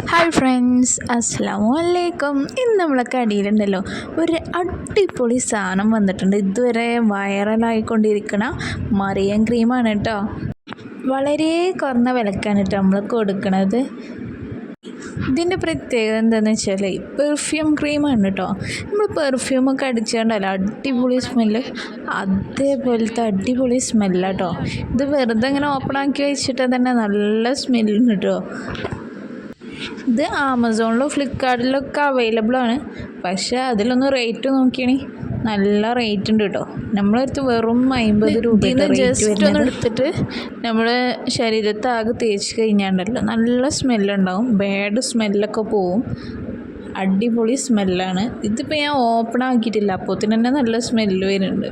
Hi friends, അസ്സലാമു അലൈക്കും. ഇന്ന് നമ്മളെ കടയിലുണ്ടല്ലോ ഒരു അടിപൊളി സാധനം വന്നിട്ടുണ്ട്. ഇതുവരെ വൈറലായിക്കൊണ്ടിരിക്കണ മറിയം ക്രീമാണ് കേട്ടോ. വളരെ കുറഞ്ഞ വിലക്കാണ് കേട്ടോ നമ്മൾ കൊടുക്കണത്. ഇതിൻ്റെ പ്രത്യേകത എന്താണെന്ന് വെച്ചാൽ പെർഫ്യൂം ക്രീമാണ് കേട്ടോ. നമ്മൾ പെർഫ്യൂമൊക്കെ അടിച്ചുകൊണ്ടല്ലോ അടിപൊളി സ്മെല്ല്, അതേപോലത്തെ അടിപൊളി സ്മെല്ലാട്ടോ. ഇത് വെറുതെ ഇങ്ങനെ ഓപ്പൺ ആക്കി വെച്ചിട്ട് തന്നെ നല്ല സ്മെല്ലുണ്ട് കേട്ടോ. ഇത് ആമസോണിലും ഫ്ലിപ്കാർട്ടിലൊക്കെ അവൈലബിൾ ആണ്. പക്ഷേ അതിലൊന്ന് റേറ്റ് നോക്കിയാണെ നല്ല റേറ്റ് ഉണ്ട് കേട്ടോ. നമ്മളടുത്ത് വെറും 50 രൂപ ജസ്റ്റ് ഒന്ന് എടുത്തിട്ട് നമ്മൾ ശരീരത്താകെ തേച്ച് കഴിഞ്ഞാണ്ടല്ലോ നല്ല സ്മെല്ലുണ്ടാവും. ബാഡ് സ്മെല്ലൊക്കെ പോവും. അടിപൊളി സ്മെല്ലാണ്. ഇതിപ്പോൾ ഞാൻ ഓപ്പൺ ആക്കിയിട്ടില്ല, അപ്പോൾ തന്നെ നല്ല സ്മെല്ല് വരുന്നുണ്ട്.